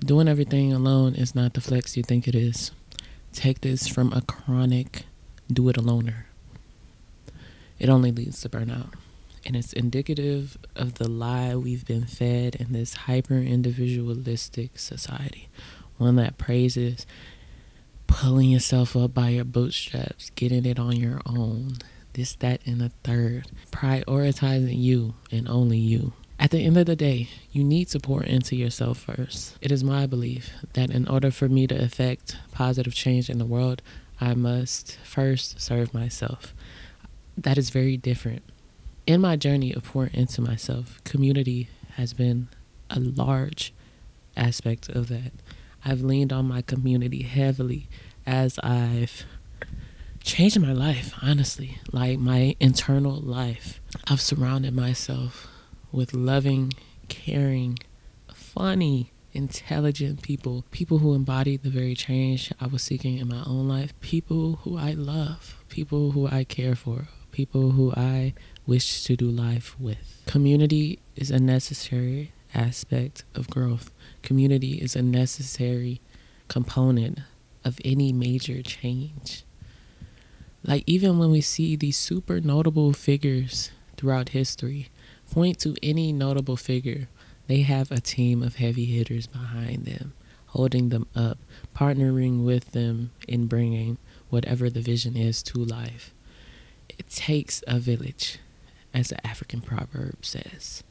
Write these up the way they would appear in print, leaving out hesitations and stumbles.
Doing everything alone is not the flex you think it is. Take this from a chronic do-it-aloner. It only leads to burnout. And it's indicative of the lie we've been fed in this hyper-individualistic society. One that praises pulling yourself up by your bootstraps, getting it on your own, this, that, and the third. Prioritizing you and only you. At the end of the day, you need to pour into yourself first. It is my belief that in order for me to effect positive change in the world, I must first serve myself. That is very different. In my journey of pouring into myself, community has been a large aspect of that. I've leaned on my community heavily as I've changed my life, honestly, like my internal life. I've surrounded myself with loving, caring, funny, intelligent people who embody the very change I was seeking in my own life, people who I love, people who I care for, people who I wish to do life with. Community is a necessary aspect of growth. Community is a necessary component of any major change. Like, even when we see these super notable figures throughout history, point to any notable figure, they have a team of heavy hitters behind them, holding them up, partnering with them in bringing whatever the vision is to life. It takes a village, as the African proverb says.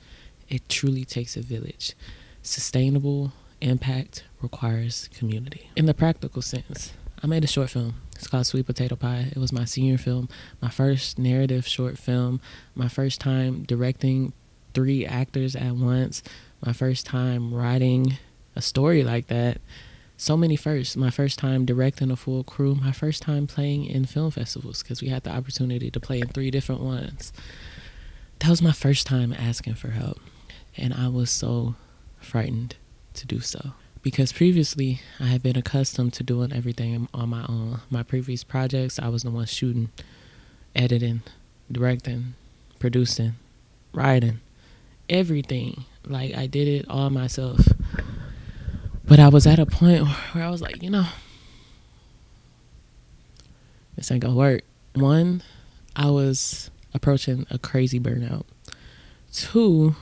It truly takes a village. Sustainable impact requires community. In the practical sense, I made a short film. It's called Sweet Potato Pie. It was my senior film, my first narrative short film, my first time directing 3 actors at once, my first time writing a story like that. So many firsts. My first time directing a full crew, my first time playing in film festivals, because we had the opportunity to play in 3 different ones. That was my first time asking for help, and I was so frightened to do so. Because previously, I had been accustomed to doing everything on my own. My previous projects, I was the one shooting, editing, directing, producing, writing, everything. Like, I did it all myself. But I was at a point where I was like, this ain't gonna work. 1, I was approaching a crazy burnout. 2,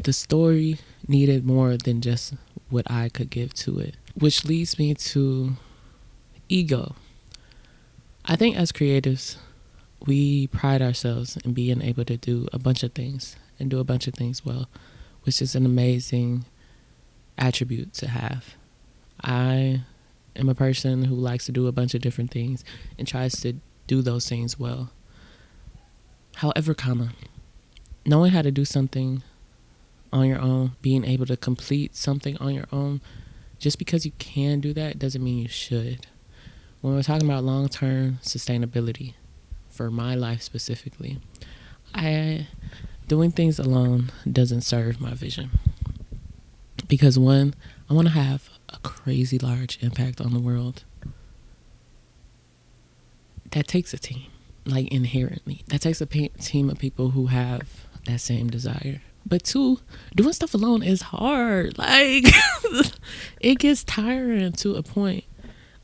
the story needed more than just what I could give to it, which leads me to ego. I think as creatives, we pride ourselves in being able to do a bunch of things and do a bunch of things well, which is an amazing attribute to have. I am a person who likes to do a bunch of different things and tries to do those things well. However, knowing how to do something on your own, being able to complete something on your own, just because you can do that doesn't mean you should. When we're talking about long-term sustainability, for my life specifically, doing things alone doesn't serve my vision. Because 1, I want to have a crazy large impact on the world. That takes a team, like inherently. That takes a team of people who have that same desire. But 2, doing stuff alone is hard. Like, it gets tiring to a point.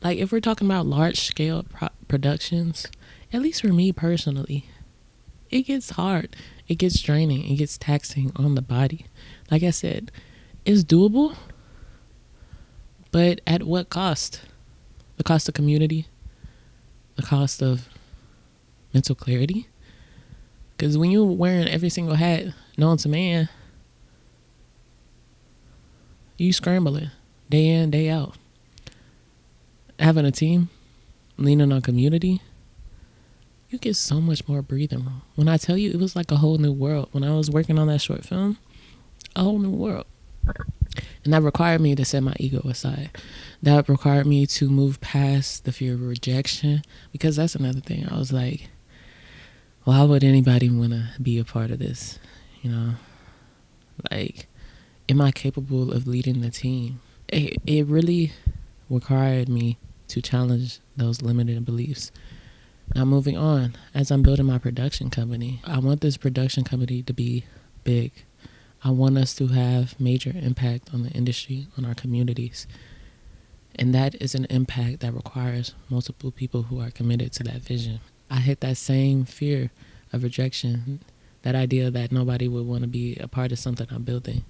Like, if we're talking about large scale productions, at least for me personally, it gets hard. It gets draining. It gets taxing on the body. Like I said, it's doable, but at what cost? The cost of community? The cost of mental clarity? Because when you're wearing every single hat known to man, you scrambling day in, day out. Having a team, leaning on community, you get so much more breathing room. When I tell you, it was like a whole new world. When I was working on that short film, a whole new world. And that required me to set my ego aside. That required me to move past the fear of rejection, because that's another thing. I was like, why would anybody want to be a part of this? Like, am I capable of leading the team? It really required me to challenge those limiting beliefs. Now, moving on, as I'm building my production company, I want this production company to be big. I want us to have major impact on the industry, on our communities. And that is an impact that requires multiple people who are committed to that vision. I hit that same fear of rejection, that idea that nobody would want to be a part of something I'm building.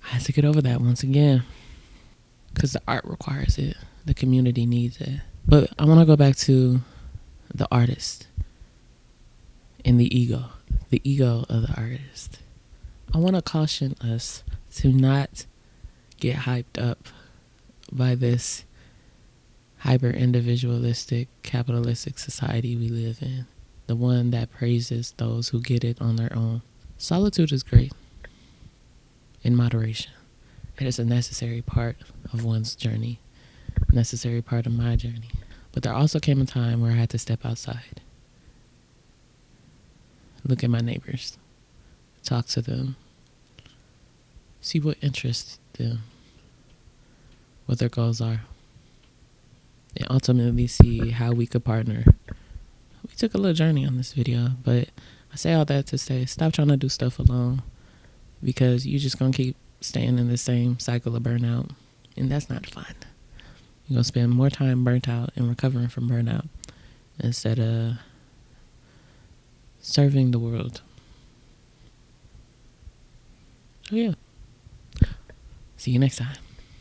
I had to get over that once again because the art requires it. The community needs it. But I want to go back to the artist and the ego of the artist. I want to caution us to not get hyped up by this hyper individualistic capitalistic society we live in, the one that praises those who get it on their own. Solitude is great in moderation. It is a necessary part of one's journey, necessary part of my journey. But there also came a time where I had to step outside, look at my neighbors, talk to them, see what interests them, what their goals are, and ultimately see how we could partner. We took a little journey on this video, but I say all that to say, stop trying to do stuff alone, because you're just going to keep staying in the same cycle of burnout, and that's not fun. You're going to spend more time burnt out and recovering from burnout instead of serving the world. So yeah, see you next time.